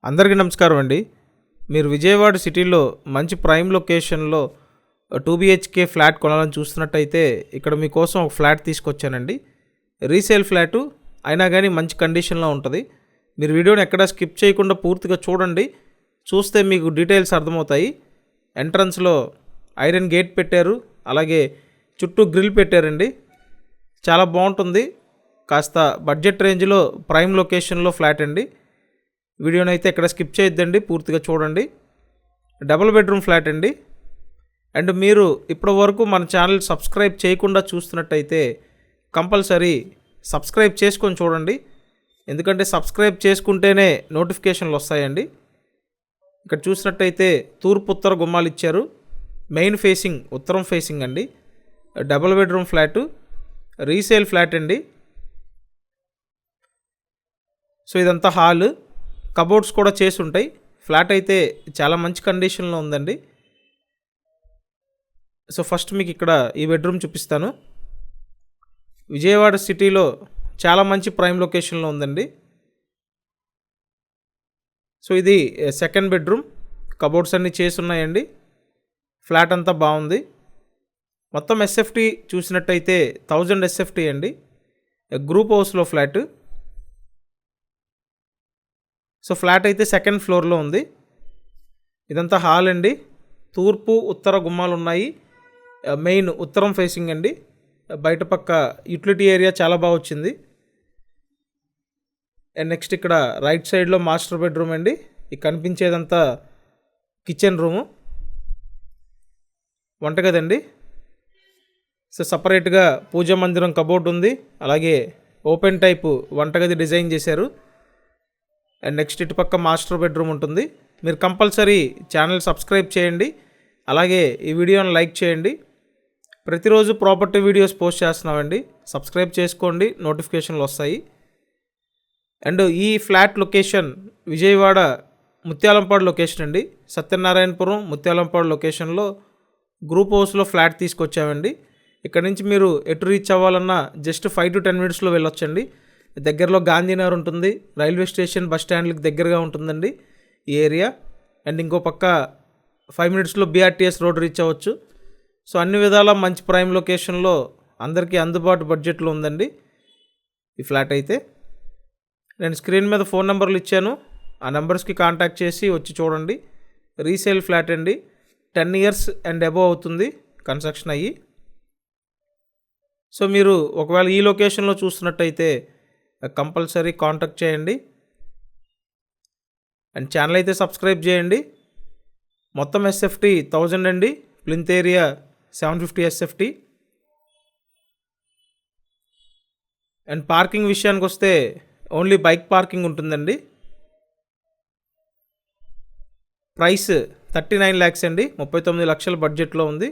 అందరికీ నమస్కారం అండి. మీరు విజయవాడ సిటీలో మంచి ప్రైమ్ లొకేషన్లో 2 BHK ఫ్లాట్ కొనాలని చూస్తున్నట్టయితే ఇక్కడ మీకోసం ఒక ఫ్లాట్ తీసుకొచ్చానండి. రీసేల్ ఫ్లాటు అయినా కానీ మంచి కండిషన్లో ఉంటుంది. మీరు వీడియోని ఎక్కడా స్కిప్ చేయకుండా పూర్తిగా చూడండి. చూస్తే మీకు డీటెయిల్స్ అర్థమవుతాయి. ఎంట్రన్స్లో ఐరన్ గేట్ పెట్టారు, అలాగే చుట్టూ గ్రిల్ పెట్టారండి. చాలా బాగుంటుంది. కాస్త బడ్జెట్ రేంజ్లో ప్రైమ్ లొకేషన్లో ఫ్లాట్ అండి. వీడియోని అయితే ఎక్కడ స్కిప్ చేయొద్దండి, పూర్తిగా చూడండి. డబుల్ బెడ్రూమ్ ఫ్లాట్ అండి. అండ్ మీరు ఇప్పటి వరకు మన ఛానల్ సబ్స్క్రైబ్ చేయకుండా చూస్తున్నట్టయితే కంపల్సరీ సబ్స్క్రైబ్ చేసుకొని చూడండి. ఎందుకంటే సబ్స్క్రైబ్ చేసుకుంటేనే నోటిఫికేషన్లు వస్తాయండి. ఇక్కడ చూసినట్టయితే తూర్పు ఉత్తర గుమ్మాలు ఇచ్చారు. మెయిన్ ఫేసింగ్ ఉత్తరం ఫేసింగ్ అండి. Double bedroom flat, resale flat అండి. సో ఇదంతా హాల్, కబోర్డ్స్ కూడా చేసి ఉంటాయి. ఫ్లాట్ అయితే చాలా మంచి కండిషన్లో ఉందండి. సో ఫస్ట్ మీకు ఇక్కడ ఈ బెడ్రూమ్ చూపిస్తాను. విజయవాడ సిటీలో చాలా మంచి ప్రైమ్ లొకేషన్లో ఉందండి. సో ఇది సెకండ్ బెడ్రూమ్. కబోర్డ్స్ అన్నీ చేసి ఉన్నాయండి. ఫ్లాట్ అంతా బాగుంది. మొత్తం ఎస్ఎఫ్టీ చూసినట్టయితే 1000 ఎస్ఎఫ్టీ అండి. గ్రూప్ హౌస్లో ఫ్లాట్. సో ఫ్లాట్ అయితే సెకండ్ ఫ్లోర్లో ఉంది. ఇదంతా హాల్ అండి. తూర్పు ఉత్తర గుమ్మాలు ఉన్నాయి. మెయిన్ ఉత్తరం ఫేసింగ్ అండి. బయట పక్క యూటిలిటీ ఏరియా చాలా బాగా వచ్చింది. అండ్ నెక్స్ట్ ఇక్కడ రైట్ సైడ్లో మాస్టర్ బెడ్రూమ్ అండి. ఇక్కడ కనిపించేదంతా కిచెన్ రూము, వంటగది అండి. సో సపరేట్గా పూజా మందిరం కబోర్డ్ ఉంది, అలాగే ఓపెన్ టైపు వంటగది డిజైన్ చేశారు. అండ్ నెక్స్ట్ ఇటు పక్క మాస్టర్ బెడ్రూమ్ ఉంటుంది. మీరు కంపల్సరీ ఛానల్ సబ్స్క్రైబ్ చేయండి, అలాగే ఈ వీడియోని లైక్ చేయండి. ప్రతిరోజు ప్రాపర్టీ వీడియోస్ పోస్ట్ చేస్తున్నామండి. సబ్స్క్రైబ్ చేసుకోండి, నోటిఫికేషన్లు వస్తాయి. అండ్ ఈ flat location Vijayawada Mutyalampadu location అండి. సత్యనారాయణపురం ముత్యాలంపాడు లొకేషన్లో గ్రూప్ హౌస్లో ఫ్లాట్ తీసుకొచ్చామండి. ఇక్కడ నుంచి మీరు ఎటు రీచ్ అవ్వాలన్నా జస్ట్ 5 to 10 మినిట్స్లో వెళ్ళొచ్చండి. దగ్గరలో గాంధీనగర్ ఉంటుంది, రైల్వే స్టేషన్ బస్ స్టాండ్కి దగ్గరగా ఉంటుందండి ఈ ఏరియా. అండ్ ఇంకో పక్క 5 మినిట్స్లో BRTS రోడ్ రీచ్ అవ్వచ్చు. సో అన్ని విధాలా మంచి ప్రైమ్ లొకేషన్లో అందరికీ అందుబాటు బడ్జెట్లో ఉందండి ఈ ఫ్లాట్ అయితే. నేను స్క్రీన్ మీద ఫోన్ నెంబర్లు ఇచ్చాను, ఆ నెంబర్స్కి కాంటాక్ట్ చేసి వచ్చి చూడండి. రీసేల్ ఫ్లాట్ అండి. 10 years అండ్ అబోవ్ అవుతుంది కన్స్ట్రక్షన్ అయ్యి. సో మీరు ఒకవేళ ఈ లొకేషన్లో చూస్తున్నట్టయితే కంపల్సరీ కాంటాక్ట్ చేయండి. అండ్ ఛానల్ అయితే సబ్స్క్రైబ్ చేయండి. మొత్తం ఎస్ఎఫ్టీ 1000 అండి. Plinth area 750 SFT. And parking విషయానికి వస్తే ఓన్లీ బైక్ పార్కింగ్ ఉంటుందండి. ప్రైస్ 39 lakhs అండి. 39 లక్షల బడ్జెట్లో ఉంది.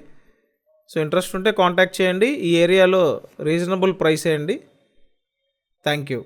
సో ఇంట్రెస్ట్ ఉంటే కాంటాక్ట్ చేయండి. ఈ ఏరియాలో రీజనబుల్ ప్రైసే అండి. Thank you.